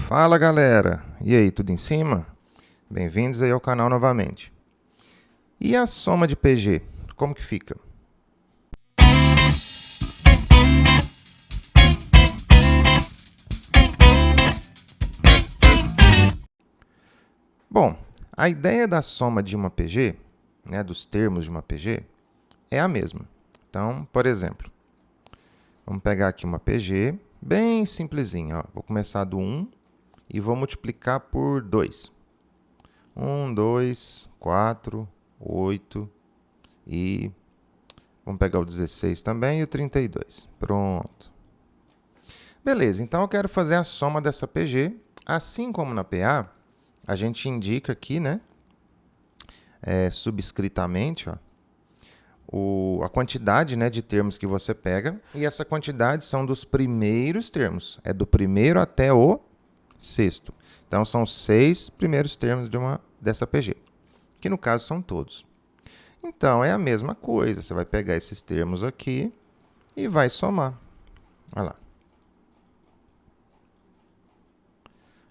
Fala galera, e aí, tudo em cima? Bem-vindos aí ao canal novamente. E a soma de PG, como que fica? Bom, a ideia da soma de uma PG, né, dos termos de uma PG, é a mesma. Então, por exemplo, vamos pegar aqui uma PG bem simplesinha. Ó. Vou começar do 1 e vou multiplicar por 2. 1, 2, 4, 8 e vamos pegar o 16 também e o 32. Pronto. Beleza, então eu quero fazer a soma dessa PG. Assim como na PA, a gente indica aqui, né, subscritamente, ó, a quantidade, né, de termos que você pega. E essa quantidade são dos primeiros termos. É do primeiro até o sexto. Então, são os 6 primeiros termos dessa PG, que no caso são todos. Então, é a mesma coisa. Você vai pegar esses termos aqui e vai somar. Olha lá.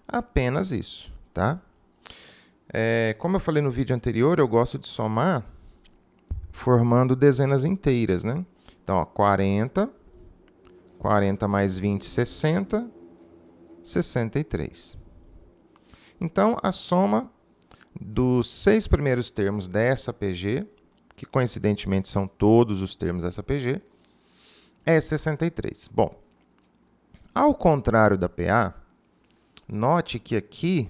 Apenas isso, tá? Como eu falei no vídeo anterior, eu gosto de somar formando dezenas inteiras, né? Então, ó, 40, 40 mais 20, 60, 63. Então, a soma dos 6 primeiros termos dessa PG, que coincidentemente são todos os termos dessa PG, é 63. Bom, ao contrário da PA, note que aqui,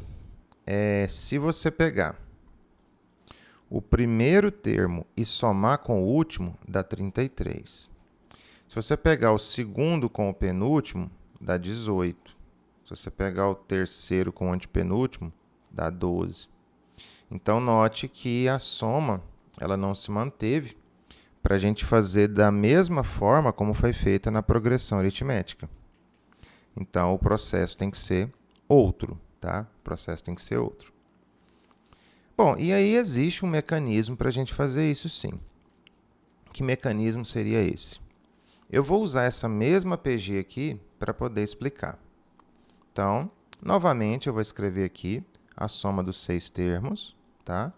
se você pegar o primeiro termo e somar com o último, dá 33. Se você pegar o segundo com o penúltimo, dá 18. Se você pegar o terceiro com o antepenúltimo, dá 12. Então, note que a soma ela não se manteve para a gente fazer da mesma forma como foi feita na progressão aritmética. Então, o processo tem que ser outro, tá? O processo tem que ser outro. Bom, e aí existe um mecanismo para a gente fazer isso sim. Que mecanismo seria esse? Eu vou usar essa mesma PG aqui para poder explicar. Então, novamente, eu vou escrever aqui a soma dos 6 termos, tá?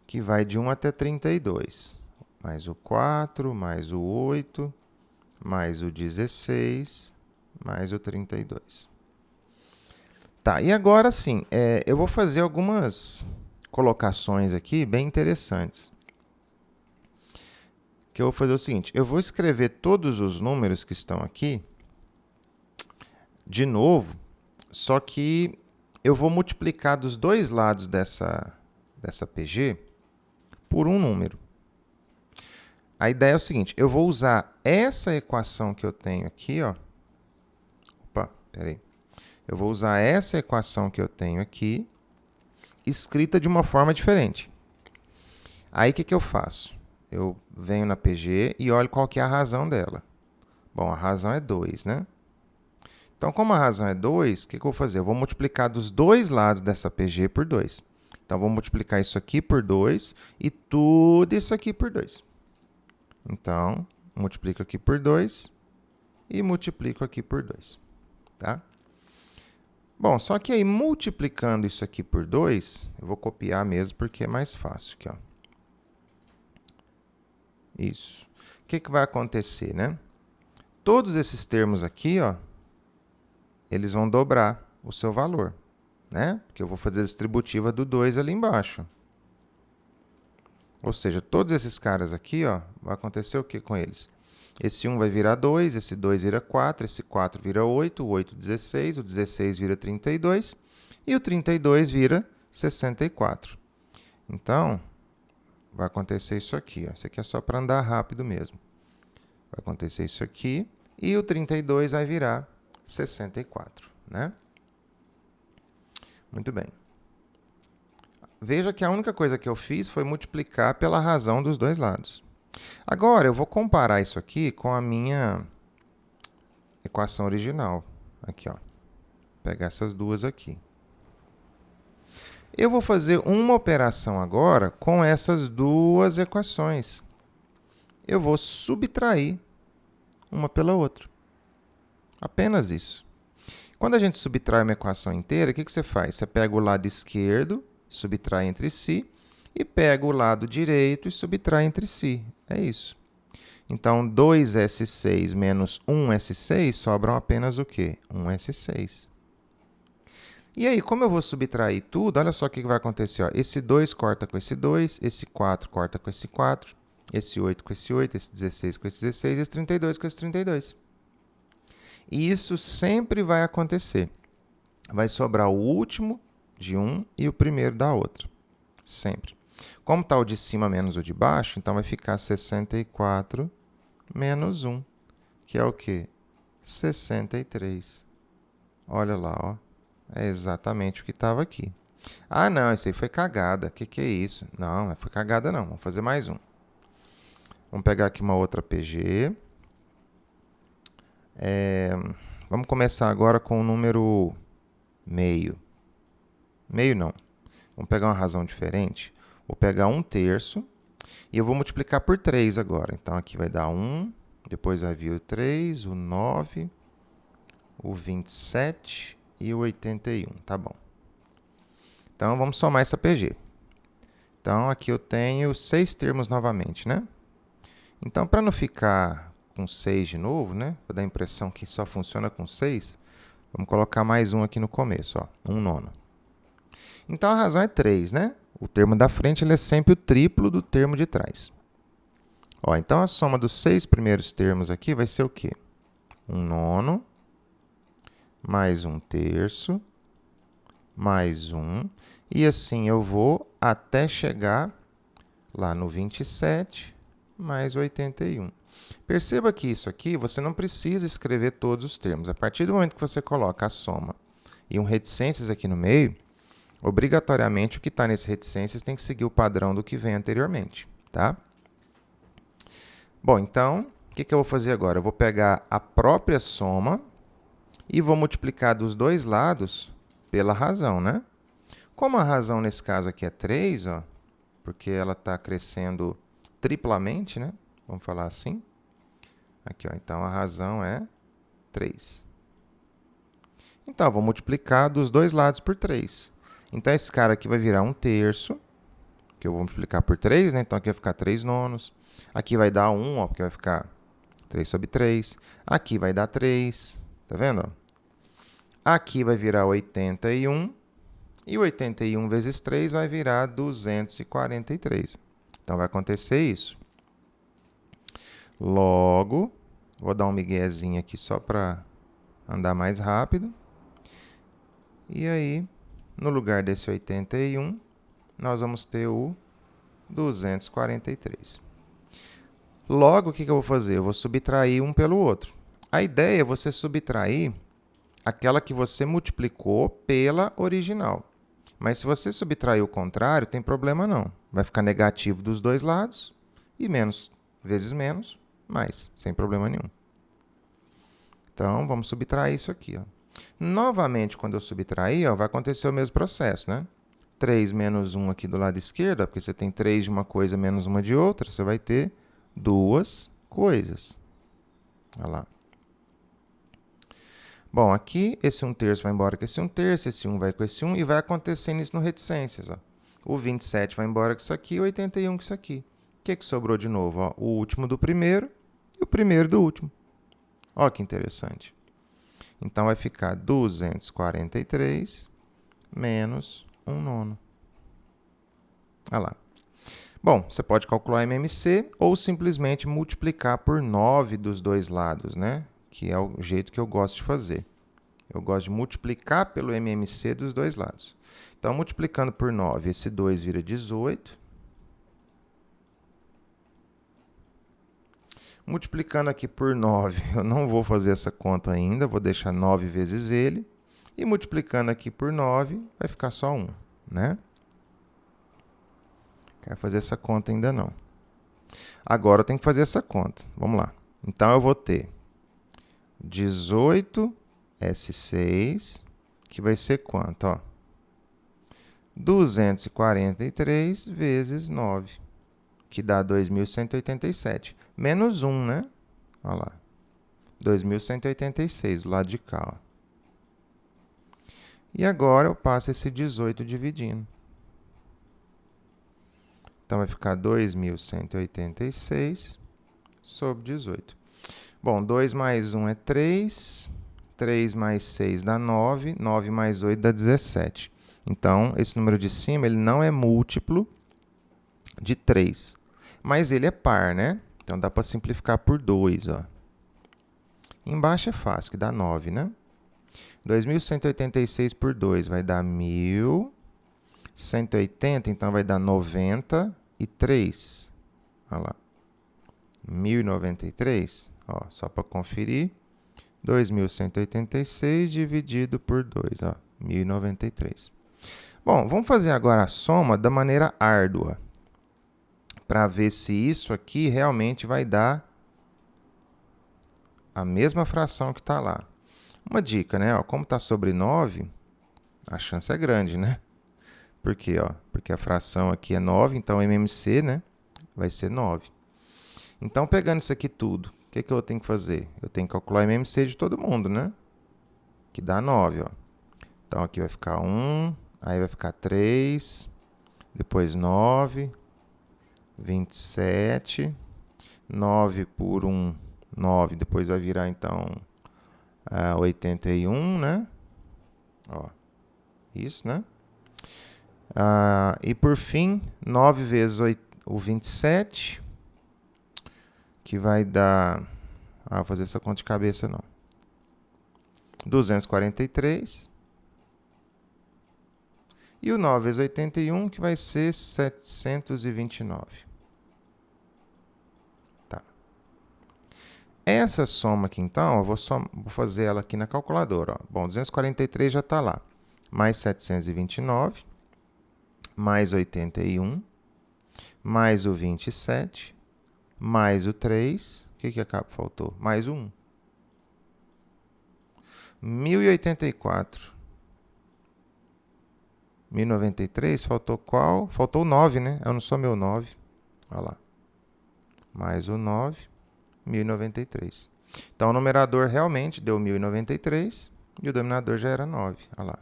Que vai de 1 até 32. Mais o 4, mais o 8, mais o 16, mais o 32. Tá, e agora sim, eu vou fazer algumas colocações aqui bem interessantes. Que eu vou fazer o seguinte, eu vou escrever todos os números que estão aqui de novo, só que eu vou multiplicar dos dois lados dessa PG por um número. A ideia é o seguinte, eu vou usar essa equação que eu tenho aqui, ó. Opa, peraí. Eu vou usar essa equação que eu tenho aqui, escrita de uma forma diferente. Aí, o que eu faço? Eu venho na PG e olho qual que é a razão dela. Bom, a razão é 2, né? Então, como a razão é 2, o que eu vou fazer? Eu vou multiplicar dos dois lados dessa PG por 2. Então, vou multiplicar isso aqui por 2 e tudo isso aqui por 2. Então, multiplico aqui por 2 e multiplico aqui por 2. Tá? Bom, só que aí, multiplicando isso aqui por 2, eu vou copiar mesmo porque é mais fácil. Aqui, ó. Isso. O que vai acontecer, né? Todos esses termos aqui, ó, eles vão dobrar o seu valor, né? Porque eu vou fazer a distributiva do 2 ali embaixo. Ou seja, todos esses caras aqui, ó, vai acontecer o que com eles? Esse 1 vai virar 2, esse 2 vira 4, esse 4 vira 8, o 8 16, o 16 vira 32 e o 32 vira 64. Então, vai acontecer isso aqui, ó. Isso aqui é só para andar rápido mesmo. Vai acontecer isso aqui e o 32 vai virar 64, né? Muito bem. Veja que a única coisa que eu fiz foi multiplicar pela razão dos dois lados. Agora, eu vou comparar isso aqui com a minha equação original. Aqui, ó. Vou pegar essas duas aqui. Eu vou fazer uma operação agora com essas duas equações. Eu vou subtrair uma pela outra. Apenas isso. Quando a gente subtrai uma equação inteira, o que você faz? Você pega o lado esquerdo, subtrai entre si, e pega o lado direito e subtrai entre si. É isso. Então, 2S6 menos 1S6 sobram apenas o quê? 1S6. E aí, como eu vou subtrair tudo, olha só o que vai acontecer. Ó. Esse 2 corta com esse 2, esse 4 corta com esse 4, esse 8 com esse 8, esse 16 com esse 16, esse 32 com esse 32. E isso sempre vai acontecer. Vai sobrar o último de um e o primeiro da outra. Sempre. Como está o de cima menos o de baixo, então vai ficar 64 menos 1, que é o quê? 63. Olha lá, ó. É exatamente o que estava aqui. Ah, não, isso aí foi cagada. O que é isso? Não, não foi cagada não. Vamos fazer mais um. Vamos pegar aqui uma outra PG. Vamos começar agora com o número meio. Meio não. Vamos pegar uma razão diferente. Vou pegar 1/3 e eu vou multiplicar por 3 agora. Então, aqui vai dar 1, depois vai vir o 3, o 9, o 27 e o 81. Tá bom. Então, vamos somar essa PG. Então, aqui eu tenho 6 termos novamente, né? Então, para não ficar com 6 de novo, né? Para dar a impressão que só funciona com 6, vamos colocar mais um aqui no começo, ó, 1/9. Então, a razão é 3, né? O termo da frente ele é sempre o triplo do termo de trás. Ó, então, a soma dos 6 primeiros termos aqui vai ser o quê? 1/9 mais 1/3 mais 1. E assim eu vou até chegar lá no 27 mais 81. Perceba que isso aqui você não precisa escrever todos os termos. A partir do momento que você coloca a soma e um reticências aqui no meio, obrigatoriamente o que está nesse reticências tem que seguir o padrão do que vem anteriormente, tá? Bom, então, o que eu vou fazer agora? Eu vou pegar a própria soma e vou multiplicar dos dois lados pela razão, né? Como a razão nesse caso aqui é 3, ó, porque ela está crescendo triplamente, né? Vamos falar assim. Aqui, ó, então a razão é 3. Então, eu vou multiplicar dos dois lados por 3. Então, esse cara aqui vai virar 1/3, que eu vou multiplicar por 3, né? Então, aqui vai ficar 3/9. Aqui vai dar 1, ó, porque vai ficar 3/3. Aqui vai dar 3, tá vendo? Ó? Aqui vai virar 81. E 81 vezes 3 vai virar 243. Então, vai acontecer isso. Logo, vou dar um miguezinho aqui só para andar mais rápido. E aí, no lugar desse 81, nós vamos ter o 243. Logo, o que eu vou fazer? Eu vou subtrair um pelo outro. A ideia é você subtrair aquela que você multiplicou pela original. Mas se você subtrair o contrário, tem problema não. Vai ficar negativo dos dois lados e menos vezes menos, mais, sem problema nenhum. Então, vamos subtrair isso aqui. Ó. Novamente, quando eu subtrair, ó, vai acontecer o mesmo processo, né? 3 menos 1 aqui do lado esquerdo, porque você tem 3 de uma coisa menos uma de outra, você vai ter duas coisas. Olha lá. Bom, aqui esse 1/3 vai embora com esse 1/3, esse 1 vai com esse 1 e vai acontecendo isso no reticências. Ó. O 27 vai embora com isso aqui, o 81 com isso aqui. O que sobrou de novo? Ó? O último do primeiro e o primeiro do último. Olha que interessante. Então, vai ficar 243 menos 1/9. Olha lá. Bom, você pode calcular MMC ou simplesmente multiplicar por 9 dos dois lados, né? Que é o jeito que eu gosto de fazer. Eu gosto de multiplicar pelo MMC dos dois lados. Então, multiplicando por 9, esse 2 vira 18. Multiplicando aqui por 9, eu não vou fazer essa conta ainda, vou deixar 9 vezes ele. E multiplicando aqui por 9, vai ficar só 1, né? Quero fazer essa conta ainda não. Agora eu tenho que fazer essa conta. Vamos lá. Então, eu vou ter 18S6, que vai ser quanto? Ó? 243 vezes 9, que dá 2.187. Menos 1, né? Olha lá. 2.186, do lado de cá. Ó. E agora eu passo esse 18 dividindo. Então, vai ficar 2.186 sobre 18. Bom, 2 mais 1 é 3. 3 mais 6 dá 9. 9 mais 8 dá 17. Então, esse número de cima ele não é múltiplo de 3. Mas ele é par, né? Então, dá para simplificar por 2. Ó. Embaixo é fácil, que dá 9, né? 2.186 por 2 vai dar 1.180, então vai dar 93. Olha lá. 1.093. Ó, só para conferir. 2.186 dividido por 2. Ó, 1.093. Bom, vamos fazer agora a soma da maneira árdua. Para ver se isso aqui realmente vai dar a mesma fração que está lá. Uma dica, né? Ó, como está sobre 9, a chance é grande, né? Por quê? Ó? Porque a fração aqui é 9, então MMC, né? Vai ser 9. Então, pegando isso aqui tudo, o que eu tenho que fazer? Eu tenho que calcular o MMC de todo mundo, né? Que dá 9, ó. Então, aqui vai ficar 1, aí vai ficar 3, depois 9, 27, 9 por 1, 9, depois vai virar, então, 81, né? Ó, isso, né? E por fim, 9 vezes o 27, que vai dar... vou fazer essa conta de cabeça, não. 243. E o 9 vezes 81, que vai ser 729. Tá. Essa soma aqui, então, eu vou fazer ela aqui na calculadora. Ó. Bom, 243 já está lá. Mais 729, mais 81, mais o 27, mais o 3. O que faltou? Mais o 1. 1.084. 1.093, faltou qual? Faltou o 9, né? Eu não sou meu 9. Olha lá. Mais o 9, 1.093. Então, o numerador realmente deu 1.093 e o denominador já era 9. Olha lá.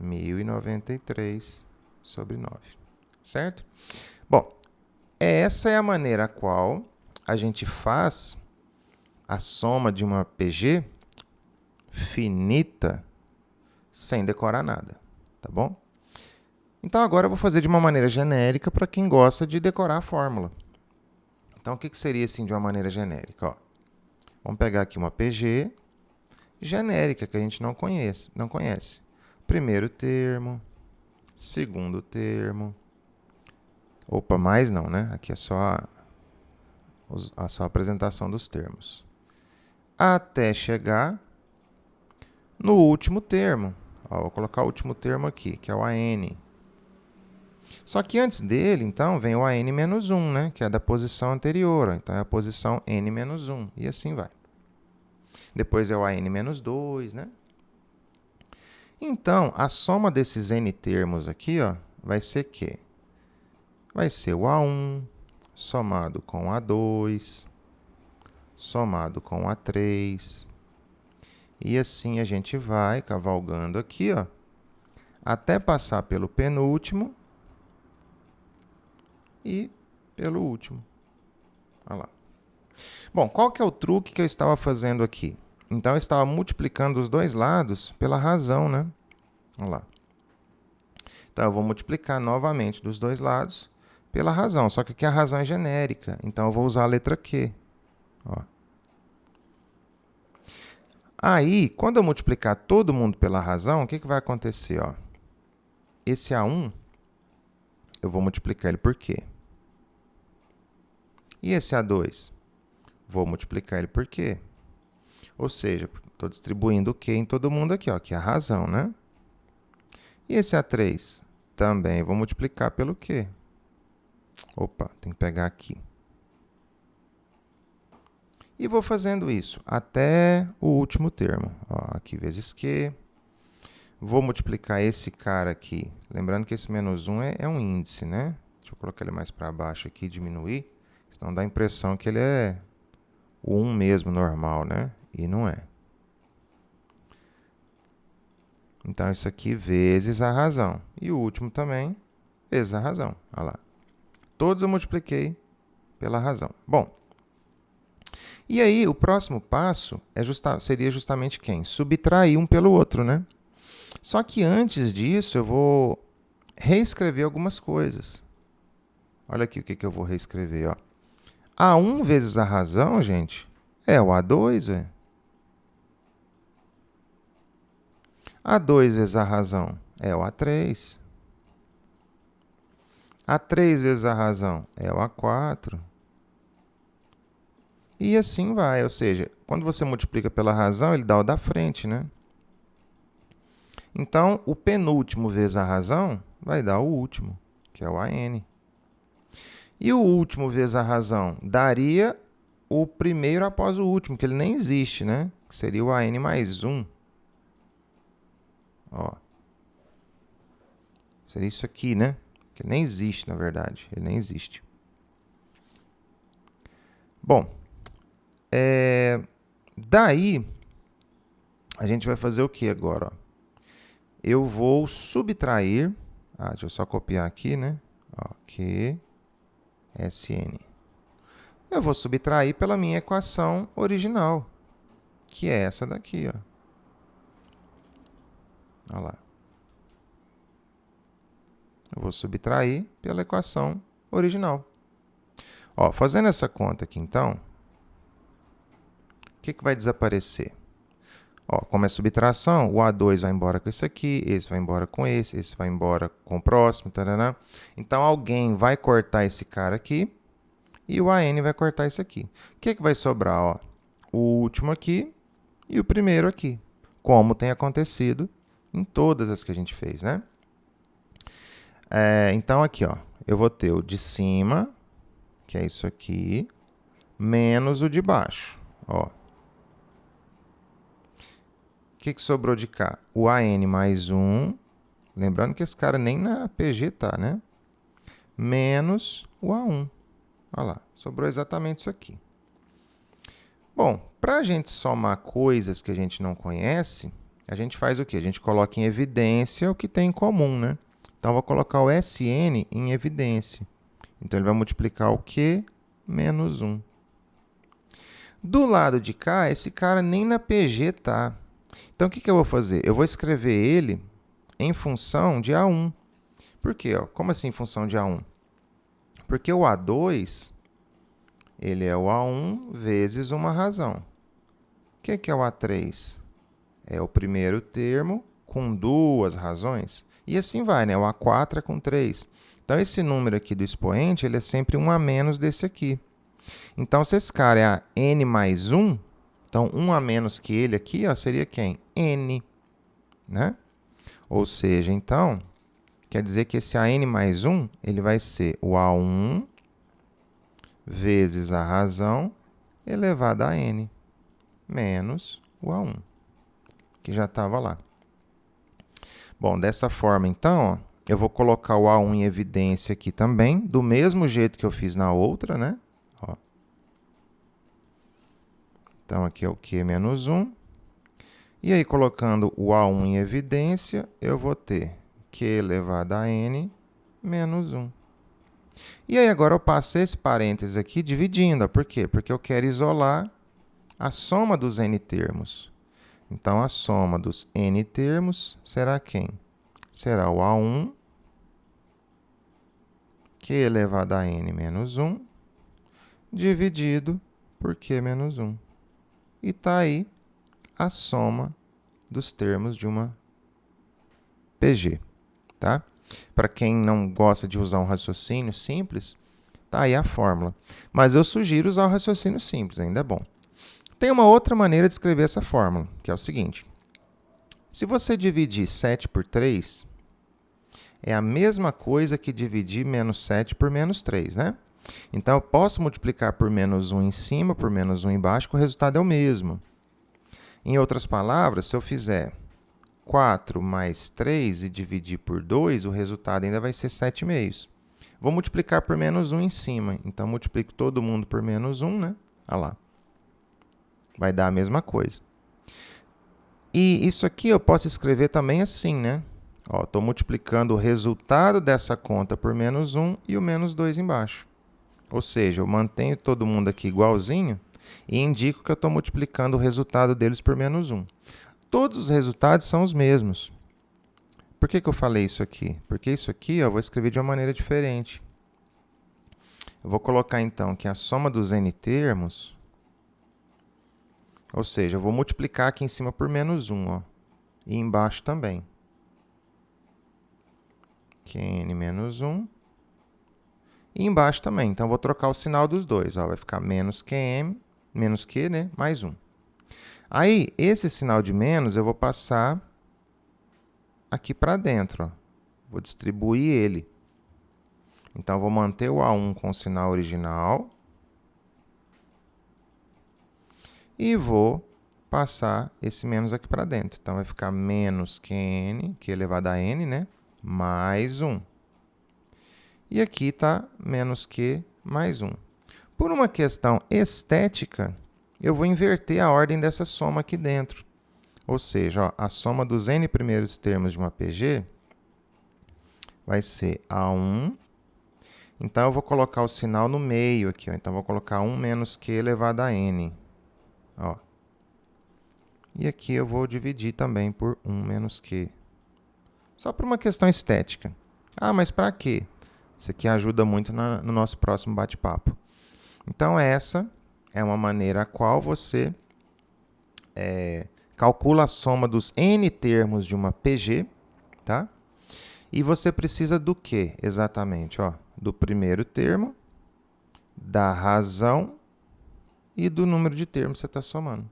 1.093 sobre 9. Certo? Bom, essa é a maneira a qual a gente faz a soma de uma PG finita sem decorar nada. Tá bom? Então, agora eu vou fazer de uma maneira genérica para quem gosta de decorar a fórmula. Então, o que seria assim de uma maneira genérica? Ó, vamos pegar aqui uma PG genérica que a gente não conhece. Primeiro termo, segundo termo. Opa, mais não, né? Aqui é só a apresentação dos termos. Até chegar no último termo. Ó, vou colocar o último termo aqui, que é o AN. Só que antes dele, então, vem o AN-1, né? Que é da posição anterior. Então, é a posição N-1. E assim vai. Depois é o AN-2, né? Então, a soma desses N termos aqui, ó, vai ser o quê? Vai ser o A1 somado com o A2, somado com o A3. E assim a gente vai cavalgando aqui, ó, até passar pelo penúltimo e pelo último. Olha lá. Bom, qual que é o truque que eu estava fazendo aqui? Então, eu estava multiplicando os dois lados pela razão, né? Olha lá. Então, eu vou multiplicar novamente dos dois lados pela razão. Só que aqui a razão é genérica. Então, eu vou usar a letra Q. Ó. Aí, quando eu multiplicar todo mundo pela razão, o que vai acontecer? Ó? Esse A1, eu vou multiplicar ele por Q. E esse A2? Vou multiplicar ele por Q. Ou seja, estou distribuindo o Q em todo mundo aqui, ó, que é a razão, né? E esse A3? Também vou multiplicar pelo Q. Opa, tem que pegar aqui. E vou fazendo isso até o último termo. Ó, aqui vezes Q. Vou multiplicar esse cara aqui. Lembrando que esse menos 1 é um índice, né? Deixa eu colocar ele mais para baixo aqui e diminuir. Senão dá a impressão que ele é o 1 mesmo, normal, né? E não é. Então, isso aqui vezes a razão. E o último também, vezes a razão. Olha lá. Todos eu multipliquei pela razão. Bom, e aí o próximo passo seria justamente quem? Subtrair um pelo outro, né? Só que antes disso, eu vou reescrever algumas coisas. Olha aqui o que eu vou reescrever. Ó. A1 vezes a razão, gente, é o A2, velho. A2 vezes a razão é o A3. A3 vezes a razão é o A4. E assim vai, ou seja, quando você multiplica pela razão, ele dá o da frente, né? Então, o penúltimo vezes a razão vai dar o último, que é o AN. E o último vezes a razão daria o primeiro após o último, que ele nem existe, né? Que seria o AN mais 1. Ó. Seria isso aqui, né? Que ele nem existe, na verdade. Ele nem existe. Bom, daí, a gente vai fazer o que agora? Ó? Eu vou subtrair... deixa eu só copiar aqui, né? Ó, Q, SN. Eu vou subtrair pela minha equação original, que é essa daqui, ó. Olha lá. Eu vou subtrair pela equação original. Ó, fazendo essa conta aqui, então, o que vai desaparecer? Ó, como é subtração, o A2 vai embora com esse aqui, esse vai embora com esse vai embora com o próximo, tarará. Então, alguém vai cortar esse cara aqui e o AN vai cortar esse aqui. O que vai sobrar? Ó, o último aqui e o primeiro aqui, como tem acontecido em todas as que a gente fez, né? Então, aqui, ó, eu vou ter o de cima, que é isso aqui, menos o de baixo. Ó. O que sobrou de cá? O AN mais 1, lembrando que esse cara nem na PG tá, né? Menos o A1. Olha lá, sobrou exatamente isso aqui. Bom, para a gente somar coisas que a gente não conhece, a gente faz o quê? A gente coloca em evidência o que tem em comum, né? Então, eu vou colocar o SN em evidência. Então, ele vai multiplicar o Q menos 1. Do lado de cá, esse cara nem na PG tá. Então, o que eu vou fazer? Eu vou escrever ele em função de A1. Por quê? Ó? Como assim em função de A1? Porque o A2, ele é o A1 vezes uma razão. O que é o A3? É o primeiro termo com duas razões. E assim vai, né? O A4 é com 3. Então, esse número aqui do expoente, ele é sempre um a menos desse aqui. Então, se esse cara é a n mais 1, então, 1 a menos que ele aqui, ó, seria quem? N, né? Ou seja, então, quer dizer que esse AN mais 1, ele vai ser o A1 vezes a razão elevado a N, menos o A1, que já estava lá. Bom, dessa forma, então, ó, eu vou colocar o A1 em evidência aqui também, do mesmo jeito que eu fiz na outra, né? Ó. Então, aqui é o Q menos 1. E aí, colocando o A1 em evidência, eu vou ter Q elevado a N menos 1. E aí, agora eu passo esse parênteses aqui dividindo. Por quê? Porque eu quero isolar a soma dos N termos. Então, a soma dos N termos será quem? Será o A1, Q elevado a N menos 1, dividido por Q menos 1. E está aí a soma dos termos de uma PG, tá? Para quem não gosta de usar um raciocínio simples, tá aí a fórmula. Mas eu sugiro usar o raciocínio simples, ainda é bom. Tem uma outra maneira de escrever essa fórmula, que é o seguinte. Se você dividir 7 por 3, é a mesma coisa que dividir menos 7 por menos 3, né? Então, eu posso multiplicar por menos 1 em cima, por menos 1 embaixo, que o resultado é o mesmo. Em outras palavras, se eu fizer 4 mais 3 e dividir por 2, o resultado ainda vai ser 7,5. Vou multiplicar por menos 1 em cima. Então, multiplico todo mundo por menos 1, né? Olha lá. Vai dar a mesma coisa. E isso aqui eu posso escrever também assim, né? Estou multiplicando o resultado dessa conta por menos 1 e o menos 2 embaixo. Ou seja, eu mantenho todo mundo aqui igualzinho e indico que eu estou multiplicando o resultado deles por menos 1. Todos os resultados são os mesmos. Por que eu falei isso aqui? Porque isso aqui eu vou escrever de uma maneira diferente. Eu vou colocar, então, que a soma dos n termos, ou seja, eu vou multiplicar aqui em cima por menos 1, e embaixo também. Qn menos 1. E embaixo também. Então, eu vou trocar o sinal dos dois. Vai ficar menos Qm, menos Q, né? Mais 1. Aí, esse sinal de menos, eu vou passar aqui para dentro. Vou distribuir ele. Então, eu vou manter o A1 com o sinal original. E vou passar esse menos aqui para dentro. Então, vai ficar menos Qn, que elevado a n, né? Mais 1. E aqui está menos Q mais 1. Por uma questão estética, eu vou inverter a ordem dessa soma aqui dentro. Ou seja, a soma dos n primeiros termos de uma PG vai ser A1. Então, eu vou colocar o sinal no meio aqui. Então, eu vou colocar 1 menos Q elevado a n. E aqui eu vou dividir também por 1 menos Q. Só por uma questão estética. Mas para quê? Isso aqui ajuda muito no nosso próximo bate-papo. Então, essa é uma maneira a qual você calcula a soma dos n termos de uma PG, tá? E você precisa do quê exatamente? Do primeiro termo, da razão e do número de termos que você está somando.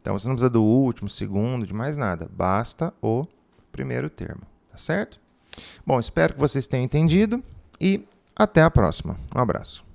Então, você não precisa do último, segundo, de mais nada. Basta o primeiro termo, tá certo? Bom, espero que vocês tenham entendido e até a próxima. Um abraço.